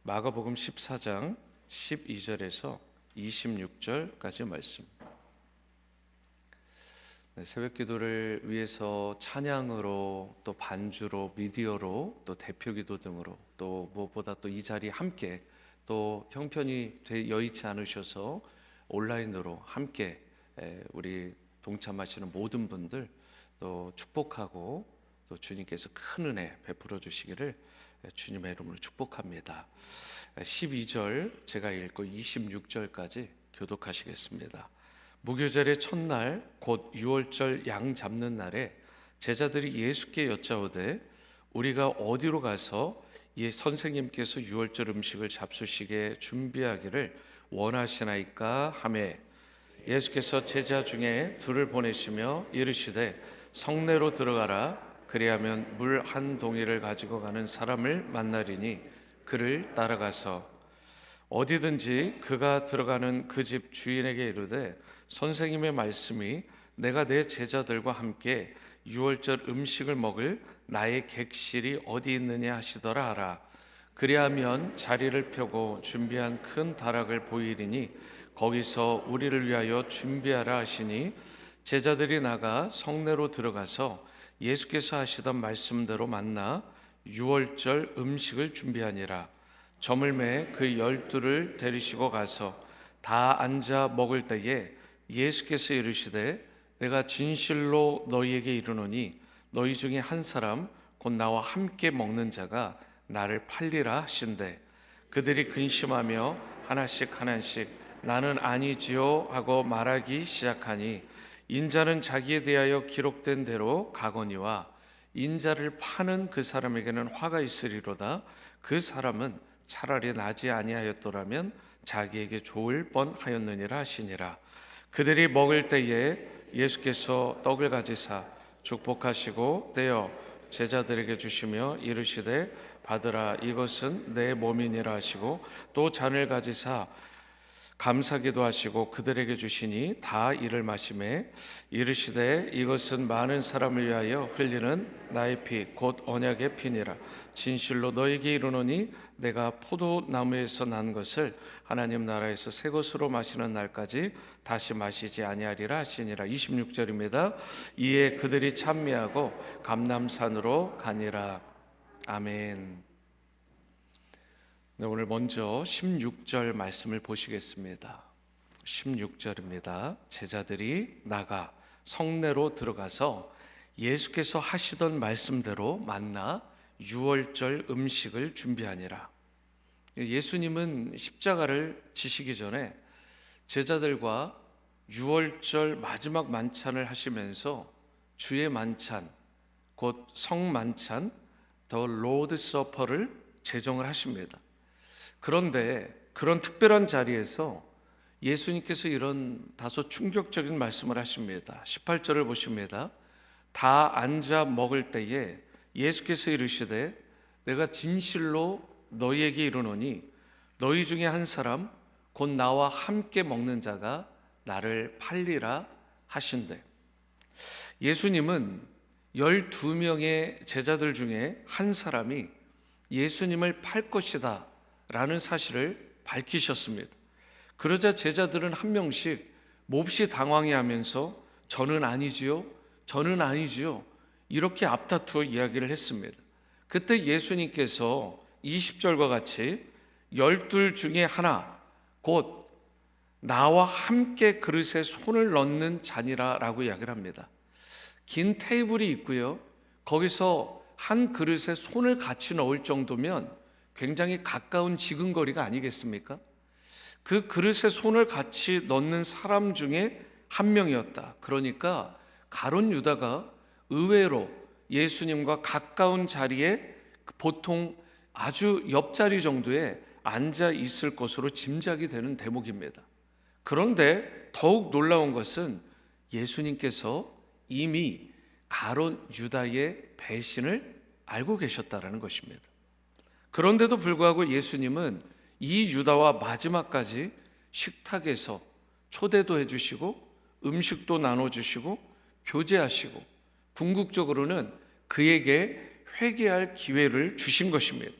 마가복음 14장 12절에서 26절까지 말씀. 새벽 기도를 위해서 찬양으로, 또 반주로, 미디어로, 또 대표 기도 등으로, 또 무엇보다 또 이 자리에 함께, 또 형편이 여의치 않으셔서 온라인으로 함께 우리 동참하시는 모든 분들 또 축복하고, 또 주님께서 큰 은혜 베풀어 주시기를 주님의 이름으로 축복합니다. 12절 제가 읽고 26절까지 교독하시겠습니다. 무교절의 첫날 곧 유월절 양 잡는 날에 제자들이 예수께 여짜오되 우리가 어디로 가서 선생님께서 유월절 음식을 잡수시게 준비하기를 원하시나이까 하매, 예수께서 제자 중에 둘을 보내시며 이르시되 성내로 들어가라. 그리하면 물 한 동이를 가지고 가는 사람을 만나리니 그를 따라가서 어디든지 그가 들어가는 그 집 주인에게 이르되 선생님의 말씀이 내가 내 제자들과 함께 유월절 음식을 먹을 나의 객실이 어디 있느냐 하시더라 하라. 그리하면 자리를 펴고 준비한 큰 다락을 보이리니 거기서 우리를 위하여 준비하라 하시니, 제자들이 나가 성내로 들어가서 예수께서 하시던 말씀대로 만나 유월절 음식을 준비하니라. 저물매 그 12를 데리시고 가서 다 앉아 먹을 때에 예수께서 이르시되 내가 진실로 너희에게 이르노니 너희 중에 한 사람 곧 나와 함께 먹는 자가 나를 팔리라 하신대. 그들이 근심하며 하나씩 나는 아니지요 하고 말하기 시작하니, 인자는 자기에 대하여 기록된 대로 가거니와 인자를 파는 그 사람에게는 화가 있으리로다. 그 사람은 차라리 나지 아니하였더라면 자기에게 좋을 뻔하였느니라 하시니라. 그들이 먹을 때에 예수께서 떡을 가지사 축복하시고 떼어 제자들에게 주시며 이르시되 받으라, 이것은 내 몸이니라 하시고, 또 잔을 가지사 감사기도 하시고 그들에게 주시니 다 이를 마시매 이르시되 이것은 많은 사람을 위하여 흘리는 나의 피 곧 언약의 피니라. 진실로 너에게 이르노니 내가 포도나무에서 난 것을 하나님 나라에서 새 것으로 마시는 날까지 다시 마시지 아니하리라 하시니라. 26절입니다. 이에 그들이 찬미하고 감람산으로 가니라. 아멘. 네, 오늘 먼저 16절 말씀을 보시겠습니다. 16절입니다. 제자들이 나가 성내로 들어가서 예수께서 하시던 말씀대로 만나 유월절 음식을 준비하니라. 예수님은 십자가를 지시기 전에 제자들과 유월절 마지막 만찬을 하시면서 주의 만찬, 곧 성만찬, 더 로드 서퍼를 제정을 하십니다. 그런데 그런 특별한 자리에서 예수님께서 이런 다소 충격적인 말씀을 하십니다. 18절을 보십니다. 다 앉아 먹을 때에 예수께서 이르시되 내가 진실로 너희에게 이르노니 너희 중에 한 사람 곧 나와 함께 먹는 자가 나를 팔리라 하신대. 예수님은 12명의 제자들 중에 한 사람이 예수님을 팔 것이다 라는 사실을 밝히셨습니다. 그러자 제자들은 한 명씩 몹시 당황해하면서 저는 아니지요, 저는 아니지요 이렇게 앞다투어 이야기를 했습니다. 그때 예수님께서 20절과 같이 12 중에 하나 곧 나와 함께 그릇에 손을 넣는 자니라 라고 이야기를 합니다. 긴 테이블이 있고요, 거기서 한 그릇에 손을 같이 넣을 정도면 굉장히 가까운 지근거리가 아니겠습니까? 그 그릇에 손을 같이 넣는 사람 중에 한 명이었다. 그러니까 가룟 유다가 의외로 예수님과 가까운 자리에 보통 아주 옆자리 정도에 앉아 있을 것으로 짐작이 되는 대목입니다. 그런데 더욱 놀라운 것은 예수님께서 이미 가룟 유다의 배신을 알고 계셨다라는 것입니다. 그런데도 불구하고 예수님은 이 유다와 마지막까지 식탁에서 초대도 해주시고 음식도 나눠주시고 교제하시고 궁극적으로는 그에게 회개할 기회를 주신 것입니다.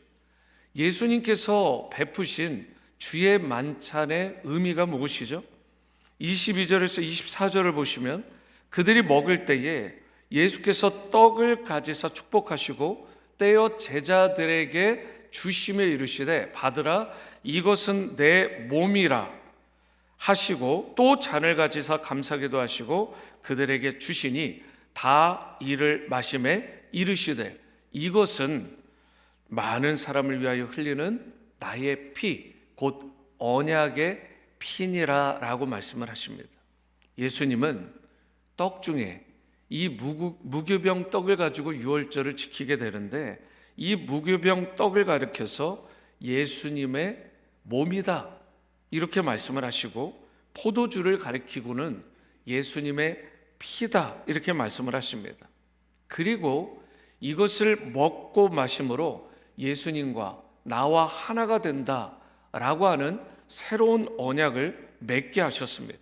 예수님께서 베푸신 주의 만찬의 의미가 무엇이죠? 22절에서 24절을 보시면 그들이 먹을 때에 예수께서 떡을 가지사 축복하시고 떼어 제자들에게 주시며 이르시되 받으라 이것은 내 몸이라 하시고 또 잔을 가지사 감사기도 하시고 그들에게 주시니 다 이를 마시매 이르시되 이것은 많은 사람을 위하여 흘리는 나의 피 곧 언약의 피니라 라고 말씀을 하십니다. 예수님은 떡 중에 이 무교병 떡을 가지고 유월절을 지키게 되는데 이 무교병 떡을 가리켜서 예수님의 몸이다 이렇게 말씀을 하시고 포도주를 가리키고는 예수님의 피다 이렇게 말씀을 하십니다. 그리고 이것을 먹고 마심으로 예수님과 나와 하나가 된다라고 하는 새로운 언약을 맺게 하셨습니다.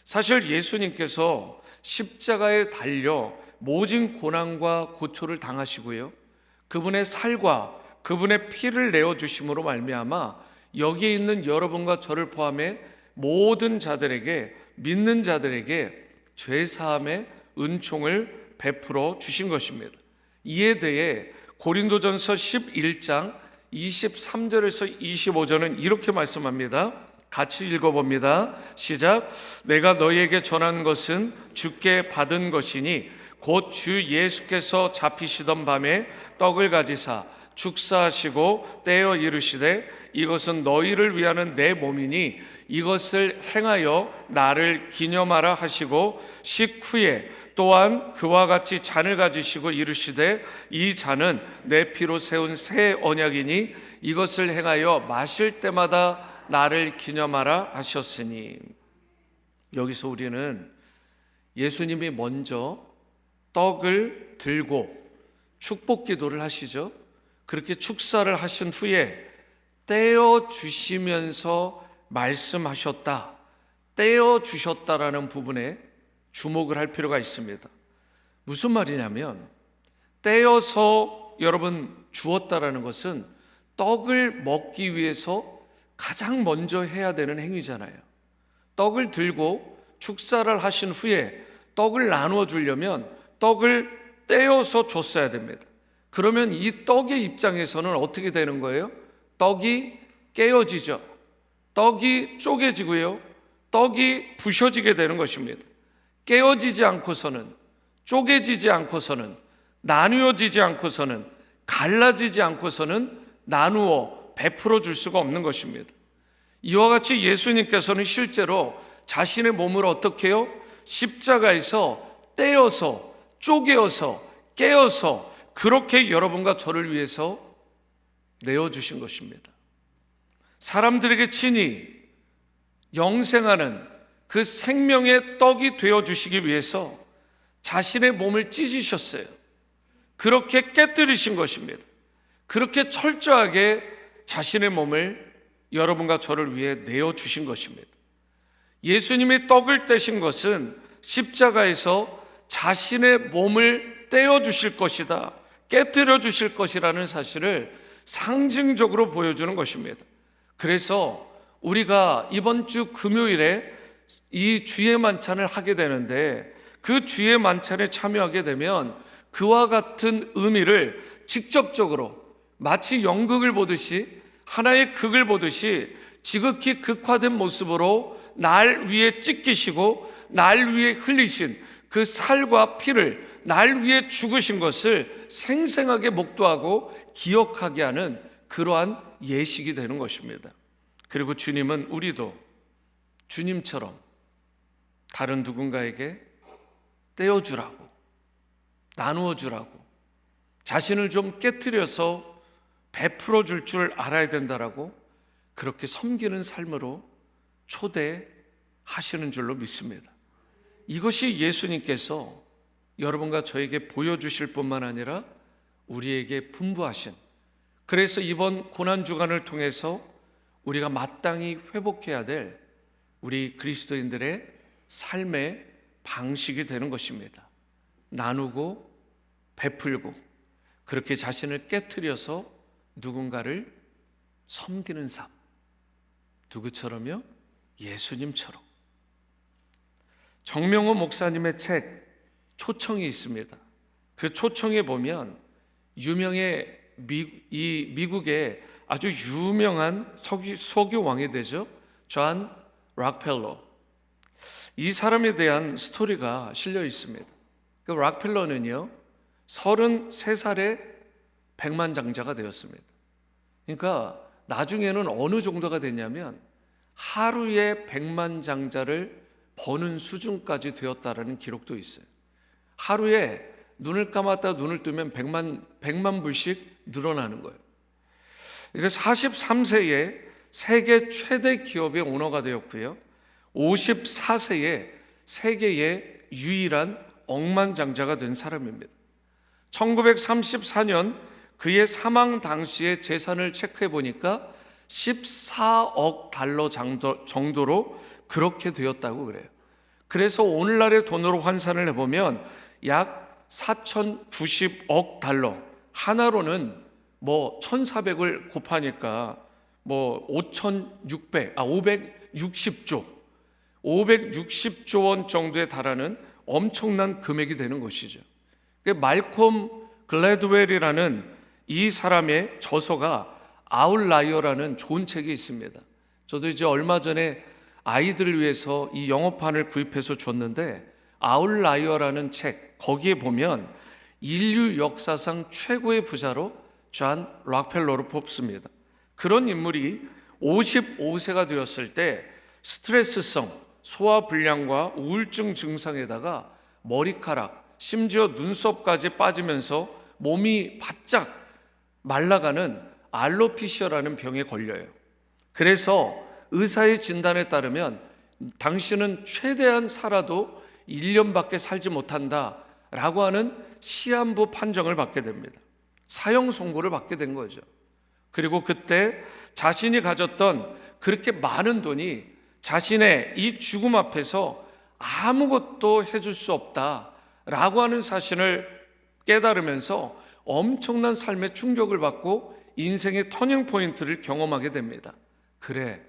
사실 예수님께서 십자가에 달려 모진 고난과 고초를 당하시고요, 그분의 살과 그분의 피를 내어주심으로 말미암아 여기에 있는 여러분과 저를 포함해 모든 자들에게, 믿는 자들에게 죄사함의 은총을 베풀어 주신 것입니다. 이에 대해 고린도전서 11장 23절에서 25절은 이렇게 말씀합니다. 같이 읽어봅니다. 시작. 내가 너희에게 전한 것은 주께 받은 것이니 곧 주 예수께서 잡히시던 밤에 떡을 가지사 축사하시고 떼어 이르시되 이것은 너희를 위하는 내 몸이니 이것을 행하여 나를 기념하라 하시고 식후에 또한 그와 같이 잔을 가지시고 이르시되 이 잔은 내 피로 세운 새 언약이니 이것을 행하여 마실 때마다 나를 기념하라 하셨으니. 여기서 우리는 예수님이 먼저 떡을 들고 축복 기도를 하시죠. 그렇게 축사를 하신 후에 떼어 주시면서 말씀하셨다, 떼어 주셨다라는 부분에 주목을 할 필요가 있습니다. 무슨 말이냐면 떼어서 여러분 주었다라는 것은 떡을 먹기 위해서 가장 먼저 해야 되는 행위잖아요. 떡을 들고 축사를 하신 후에 떡을 나누어 주려면 떡을 떼어서 줬어야 됩니다. 그러면 이 떡의 입장에서는 어떻게 되는 거예요? 떡이 깨어지죠. 떡이 쪼개지고요, 떡이 부셔지게 되는 것입니다. 깨어지지 않고서는, 쪼개지지 않고서는, 나누어지지 않고서는, 갈라지지 않고서는 나누어 베풀어 줄 수가 없는 것입니다. 이와 같이 예수님께서는 실제로 자신의 몸을 어떻게 해요? 십자가에서 떼어서, 쪼개어서, 깨어서 그렇게 여러분과 저를 위해서 내어주신 것입니다. 사람들에게 친히 영생하는 그 생명의 떡이 되어주시기 위해서 자신의 몸을 찢으셨어요. 그렇게 깨뜨리신 것입니다. 그렇게 철저하게 자신의 몸을 여러분과 저를 위해 내어주신 것입니다. 예수님이 떡을 떼신 것은 십자가에서 자신의 몸을 떼어주실 것이다, 깨뜨려 주실 것이라는 사실을 상징적으로 보여주는 것입니다. 그래서 우리가 이번 주 금요일에 이 주의 만찬을 하게 되는데 그 주의 만찬에 참여하게 되면 그와 같은 의미를 직접적으로 마치 연극을 보듯이, 하나의 극을 보듯이 지극히 극화된 모습으로 날 위해 찢기시고 날 위해 흘리신 그 살과 피를, 날 위해 죽으신 것을 생생하게 목도하고 기억하게 하는 그러한 예식이 되는 것입니다. 그리고 주님은 우리도 주님처럼 다른 누군가에게 떼어주라고, 나누어 주라고, 자신을 좀 깨트려서 베풀어 줄 줄 알아야 된다라고 그렇게 섬기는 삶으로 초대하시는 줄로 믿습니다. 이것이 예수님께서 여러분과 저에게 보여주실 뿐만 아니라 우리에게 분부하신, 그래서 이번 고난주간을 통해서 우리가 마땅히 회복해야 될 우리 그리스도인들의 삶의 방식이 되는 것입니다. 나누고 베풀고 그렇게 자신을 깨트려서 누군가를 섬기는 삶. 누구처럼요? 예수님처럼. 정명호 목사님의 책 초청이 있습니다. 그 초청에 보면 미국의 아주 유명한 석유 왕이 되죠. 존 락펠러. 이 사람에 대한 스토리가 실려 있습니다. 그 락펠러는요 33살에 백만장자가 되었습니다. 그러니까 나중에는 어느 정도가 됐냐면 하루에 백만장자를 버는 수준까지 되었다라는 기록도 있어요. 하루에 눈을 감았다 눈을 뜨면 100만 불씩 늘어나는 거예요. 그러니까 43세에 세계 최대 기업의 오너가 되었고요. 54세에 세계의 유일한 억만장자가 된 사람입니다. 1934년 그의 사망 당시의 재산을 체크해 보니까 14억 달러 정도로 그렇게 되었다고 그래요. 그래서 오늘날의 돈으로 환산을 해보면 약 4,090억 달러, 하나로는 1,400을 곱하니까 560조 원 정도에 달하는 엄청난 금액이 되는 것이죠. 말콤 글래드웰이라는 이 사람의 저서가 아웃라이어라는 좋은 책이 있습니다. 저도 이제 얼마 전에 아이들을 위해서 이 영어판을 구입해서 줬는데 아웃라이어라는 책, 거기에 보면 인류 역사상 최고의 부자로 존 락펠러로 뽑습니다. 그런 인물이 55세가 되었을 때 스트레스성 소화불량과 우울증 증상에다가 머리카락, 심지어 눈썹까지 빠지면서 몸이 바짝 말라가는 알로피시아라는 병에 걸려요. 그래서 의사의 진단에 따르면 당신은 최대한 살아도 1년밖에 살지 못한다 라고 하는 시한부 판정을 받게 됩니다. 사형 선고를 받게 된 거죠. 그리고 그때 자신이 가졌던 그렇게 많은 돈이 자신의 이 죽음 앞에서 아무것도 해줄 수 없다라고 하는 사실을 깨달으면서 엄청난 삶의 충격을 받고 인생의 터닝 포인트를 경험하게 됩니다. 그래,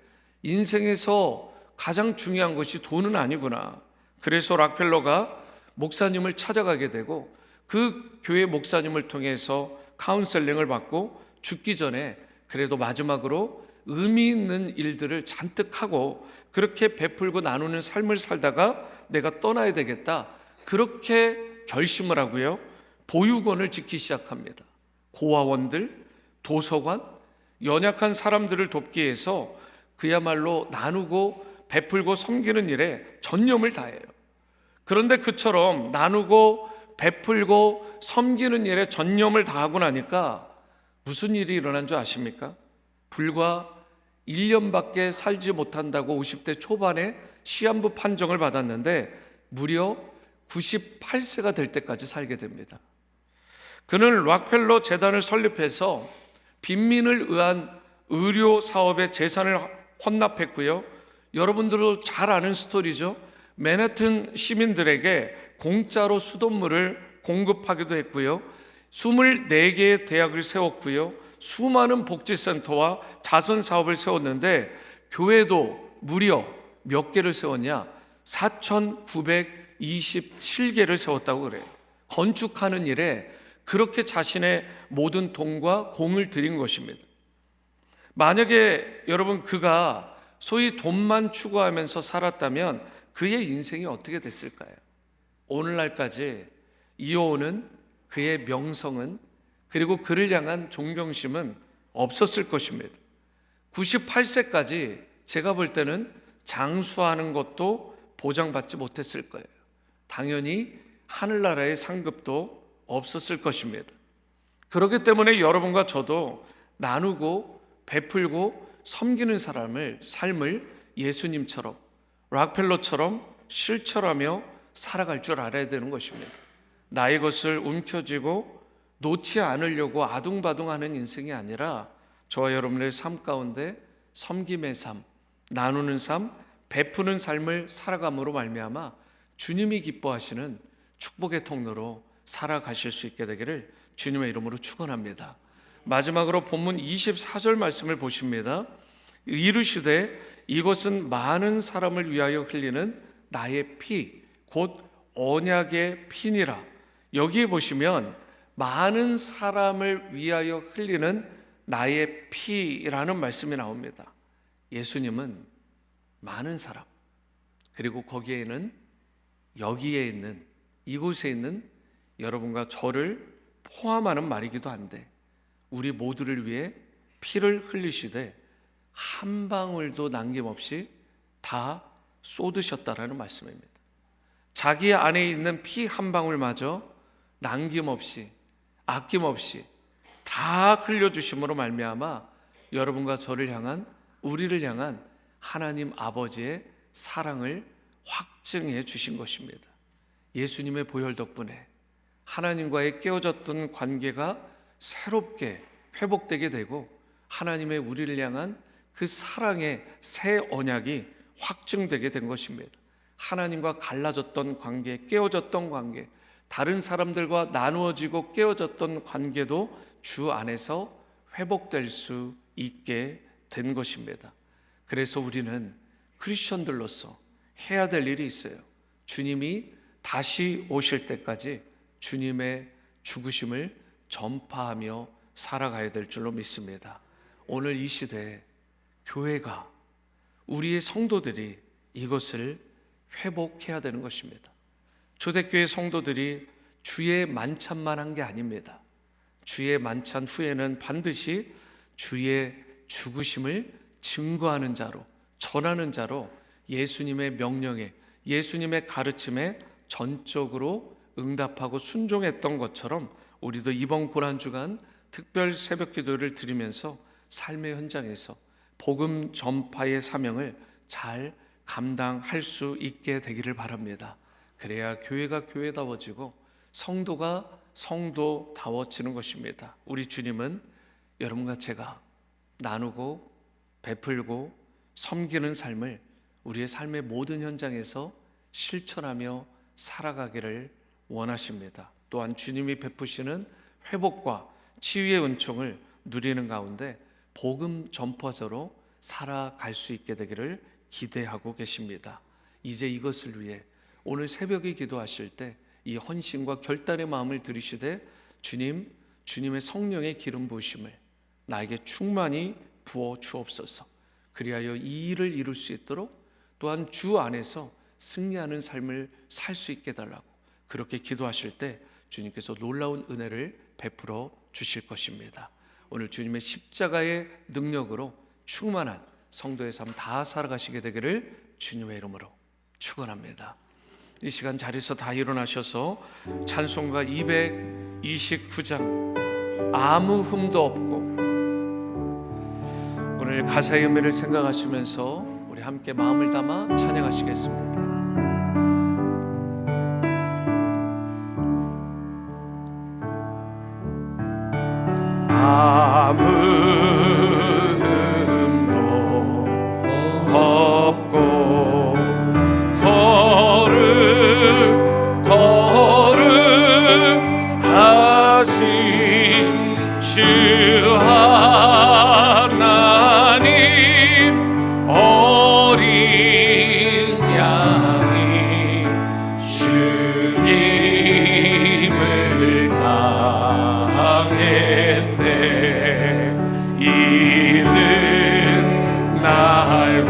인생에서 가장 중요한 것이 돈은 아니구나. 그래서 락펠러가 목사님을 찾아가게 되고 그 교회 목사님을 통해서 카운셀링을 받고 죽기 전에 그래도 마지막으로 의미 있는 일들을 잔뜩 하고 그렇게 베풀고 나누는 삶을 살다가 내가 떠나야 되겠다, 그렇게 결심을 하고요, 보육원을 짓기 시작합니다. 고아원들, 도서관, 연약한 사람들을 돕기 위해서 그야말로 나누고 베풀고 섬기는 일에 전념을 다해요. 그런데 그처럼 나누고 베풀고 섬기는 일에 전념을 다하고 나니까 무슨 일이 일어난 줄 아십니까? 불과 1년밖에 살지 못한다고 50대 초반에 시한부 판정을 받았는데 무려 98세가 될 때까지 살게 됩니다. 그는 락펠러 재단을 설립해서 빈민을 위한 의료 사업에 재산을 헌납했고요. 여러분들도 잘 아는 스토리죠. 맨해튼 시민들에게 공짜로 수돗물을 공급하기도 했고요. 24개의 대학을 세웠고요. 수많은 복지센터와 자선사업을 세웠는데 교회도 무려 몇 개를 세웠냐? 4,927개를 세웠다고 그래요. 건축하는 일에 그렇게 자신의 모든 돈과 공을 들인 것입니다. 만약에 여러분 그가 소위 돈만 추구하면서 살았다면 그의 인생이 어떻게 됐을까요? 오늘날까지 이어오는 그의 명성은, 그리고 그를 향한 존경심은 없었을 것입니다. 98세까지 제가 볼 때는 장수하는 것도 보장받지 못했을 거예요. 당연히 하늘나라의 상급도 없었을 것입니다. 그렇기 때문에 여러분과 저도 나누고 베풀고 섬기는 삶을 예수님처럼, 락펠러처럼 실천하며 살아갈 줄 알아야 되는 것입니다. 나의 것을 움켜쥐고 놓지 않으려고 아둥바둥하는 인생이 아니라 저와 여러분의 삶 가운데 섬김의 삶, 나누는 삶, 베푸는 삶을 살아감으로 말미암아 주님이 기뻐하시는 축복의 통로로 살아가실 수 있게 되기를 주님의 이름으로 축원합니다. 마지막으로 본문 24절 말씀을 보십니다. 이르시되 이것은 많은 사람을 위하여 흘리는 나의 피, 곧 언약의 피니라. 여기에 보시면 많은 사람을 위하여 흘리는 나의 피라는 말씀이 나옵니다. 예수님은 많은 사람, 그리고 거기에는 여기에 있는, 이곳에 있는 여러분과 저를 포함하는 말이기도 한데, 우리 모두를 위해 피를 흘리시되 한 방울도 남김없이 다 쏟으셨다라는 말씀입니다. 자기 안에 있는 피 한 방울마저 남김없이, 아낌없이 다 흘려주심으로 말미암아 여러분과 저를 향한, 우리를 향한 하나님 아버지의 사랑을 확증해 주신 것입니다. 예수님의 보혈 덕분에 하나님과의 깨어졌던 관계가 새롭게 회복되게 되고, 하나님의 우리를 향한 그 사랑의 새 언약이 확증되게 된 것입니다. 하나님과 갈라졌던 관계, 깨어졌던 관계, 다른 사람들과 나누어지고 깨어졌던 관계도 주 안에서 회복될 수 있게 된 것입니다. 그래서 우리는 크리스천들로서 해야 될 일이 있어요. 주님이 다시 오실 때까지 주님의 죽으심을 전파하며 살아가야 될 줄로 믿습니다. 오늘 이 시대에 교회가, 우리의 성도들이 이것을 회복해야 되는 것입니다. 초대교회 성도들이 주의 만찬만 한 게 아닙니다. 주의 만찬 후에는 반드시 주의 죽으심을 증거하는 자로, 전하는 자로 예수님의 명령에, 예수님의 가르침에 전적으로 응답하고 순종했던 것처럼, 우리도 이번 고난주간 특별 새벽 기도를 드리면서 삶의 현장에서 복음 전파의 사명을 잘 감당할 수 있게 되기를 바랍니다. 그래야 교회가 교회다워지고 성도가 성도다워지는 것입니다. 우리 주님은 여러분과 제가 나누고 베풀고 섬기는 삶을 우리의 삶의 모든 현장에서 실천하며 살아가기를 원하십니다. 또한 주님이 베푸시는 회복과 치유의 은총을 누리는 가운데 복음 전파자로 살아갈 수 있게 되기를 기대하고 계십니다. 이제 이것을 위해 오늘 새벽에 기도하실 때 이 헌신과 결단의 마음을 들이시되, 주님, 주님의 성령의 기름 부으심을 나에게 충만히 부어 주옵소서. 그리하여 이 일을 이룰 수 있도록, 또한 주 안에서 승리하는 삶을 살 수 있게 해달라고 그렇게 기도하실 때 주님께서 놀라운 은혜를 베풀어 주실 것입니다. 오늘 주님의 십자가의 능력으로 충만한 성도의 삶 다 살아가시게 되기를 주님의 이름으로 축원합니다. 이 시간 자리에서 다 일어나셔서 찬송가 229장 아무 흠도 없고, 오늘 가사의 의미를 생각하시면서 우리 함께 마음을 담아 찬양하시겠습니다. 아무 흠도 없고 거룩하신 주 하나님, 어린 양이 죽임을 당했네. 이는 날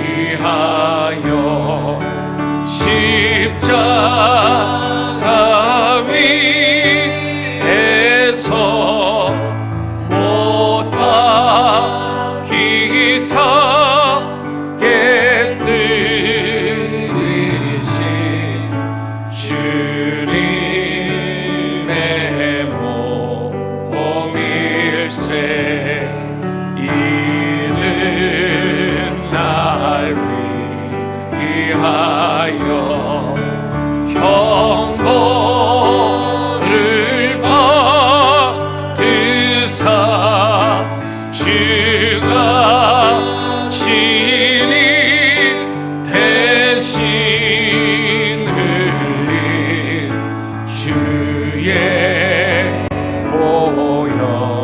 위하여 십자가 위에서 못 박히사 깨뜨리신 주님의 몸일세. 이는 날 위하여 형벌을 받으사 주가 친히 대신 흘린 주의 보혈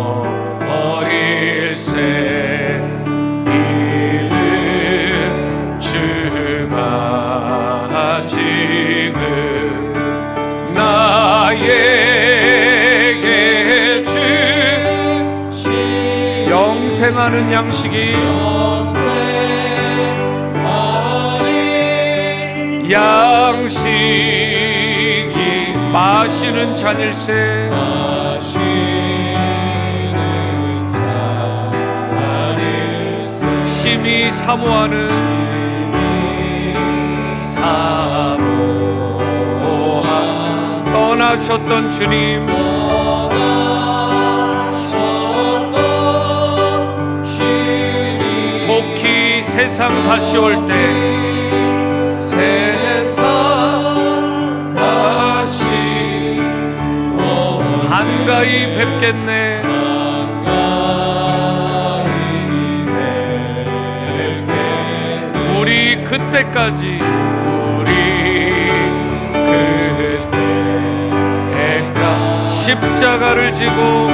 영생하는 양식이 마시는 잔일세 심히 사모하는 떠나셨던 주님 속히 세상 다시 올 때 한가히 뵙겠네. 우리 그때까지 십자가를 지고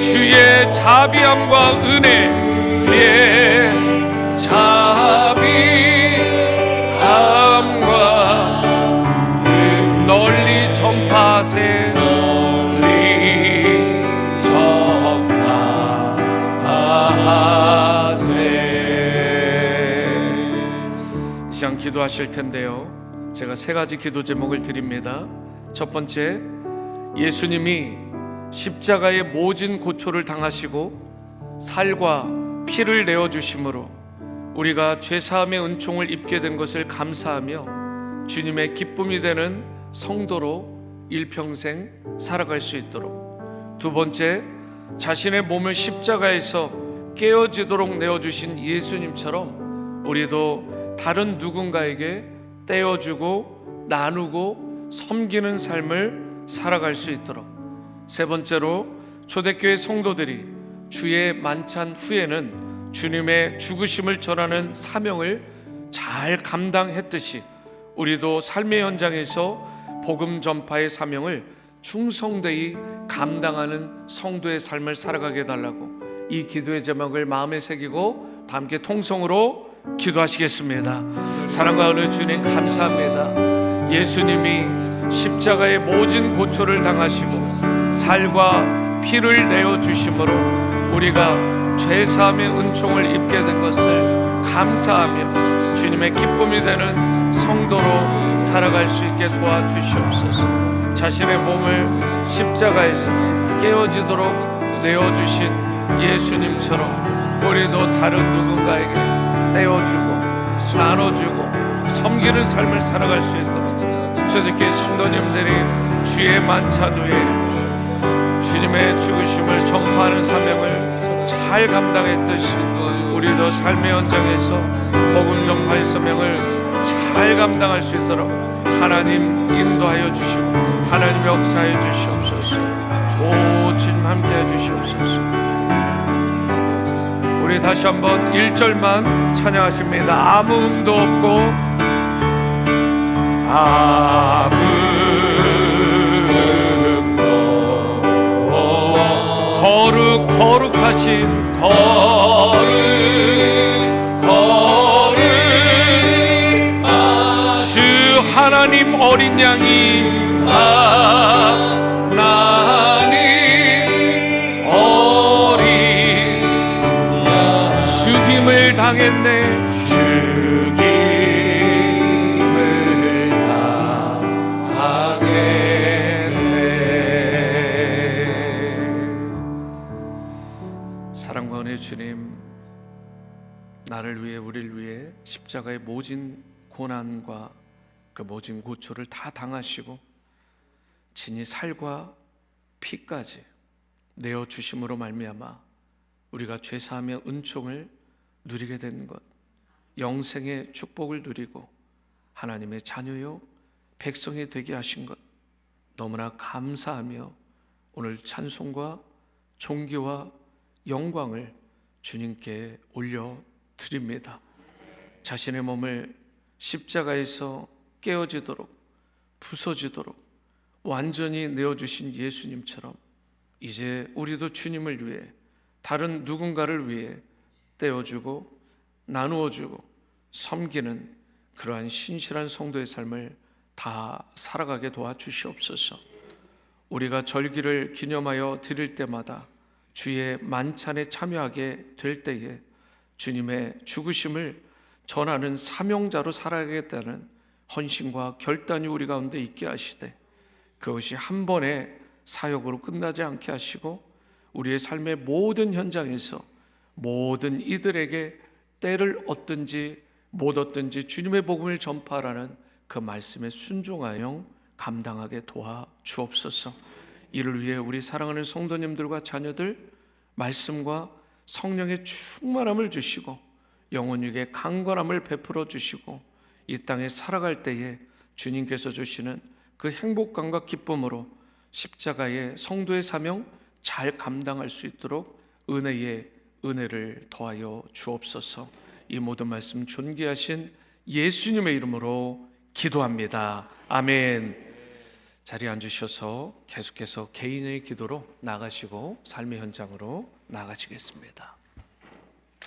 주의 자비함과 은혜의 널리 전파하세. 이 시간 기도하실 텐데요, 제가 3가지 기도 제목을 드립니다. 첫 번째, 예수님이 십자가의 모진 고초를 당하시고 살과 피를 내어주심으로 우리가 죄사함의 은총을 입게 된 것을 감사하며 주님의 기쁨이 되는 성도로 일평생 살아갈 수 있도록. 두 번째, 자신의 몸을 십자가에서 깨어지도록 내어주신 예수님처럼 우리도 다른 누군가에게 떼어주고 나누고 섬기는 삶을 살아갈 수 있도록. 세 번째로, 초대교회 성도들이 주의 만찬 후에는 주님의 죽으심을 전하는 사명을 잘 감당했듯이 우리도 삶의 현장에서 복음 전파의 사명을 충성되이 감당하는 성도의 삶을 살아가게 해달라고, 이 기도의 제목을 마음에 새기고 다 함께 통성으로 기도하시겠습니다. 사랑과 은혜 주님 감사합니다. 예수님이 십자가의 모진 고초를 당하시고 살과 피를 내어주심으로 우리가 죄사함의 은총을 입게 된 것을 감사하며 주님의 기쁨이 되는 성도로 살아갈 수 있게 도와주시옵소서. 자신의 몸을 십자가에서 깨어지도록 내어주신 예수님처럼 우리도 다른 누군가에게 떼어주고 나눠주고 섬기는 삶을 살아갈 수 있도록 초대교회 성도님들이 주의 만찬 후에 주님의 죽으심을 전파하는 사명을 잘 감당했듯이 우리도 삶의 현장에서 복음 전파의 사명을 잘 감당할 수 있도록 하나님 인도하여 주시고 하나님 역사해 주시옵소서. 오 주님 함께해 주시옵소서. 우리 다시 한번 1절만 찬양하십니다. 아무 흠도 없고 아무 거룩하신 주 하나님 어린 양이 하나님 어린 양 죽임을 당했네. 죽임을 당했네. 사랑과 은혜 주님, 나를 위해 우리를 위해 십자가의 모진 고난과 그 모진 고초를 다 당하시고 친히 살과 피까지 내어주심으로 말미암아 우리가 죄사함의 은총을 누리게 된 것, 영생의 축복을 누리고 하나님의 자녀요 백성이 되게 하신 것 너무나 감사하며 오늘 찬송과 존귀와 영광을 주님께 올려드립니다. 자신의 몸을 십자가에서 깨어지도록 부서지도록 완전히 내어주신 예수님처럼 이제 우리도 주님을 위해 다른 누군가를 위해 떼어주고 나누어주고 섬기는 그러한 신실한 성도의 삶을 다 살아가게 도와주시옵소서. 우리가 절기를 기념하여 드릴 때마다 주의 만찬에 참여하게 될 때에 주님의 죽으심을 전하는 사명자로 살아가겠다는 헌신과 결단이 우리 가운데 있게 하시되, 그것이 한 번의 사역으로 끝나지 않게 하시고 우리의 삶의 모든 현장에서 모든 이들에게 때를 얻든지 못 얻든지 주님의 복음을 전파하라는 그 말씀에 순종하여 감당하게 도와 주옵소서. 이를 위해 우리 사랑하는 성도님들과 자녀들 말씀과 성령의 충만함을 주시고 영혼에게 강건함을 베풀어 주시고 이 땅에 살아갈 때에 주님께서 주시는 그 행복감과 기쁨으로 십자가의 성도의 사명 잘 감당할 수 있도록 은혜를 더하여 주옵소서. 이 모든 말씀 존귀하신 예수님의 이름으로 기도합니다. 아멘. 자리에 앉으셔서 계속해서 개인의 기도로 나가시고 삶의 현장으로 나가시겠습니다.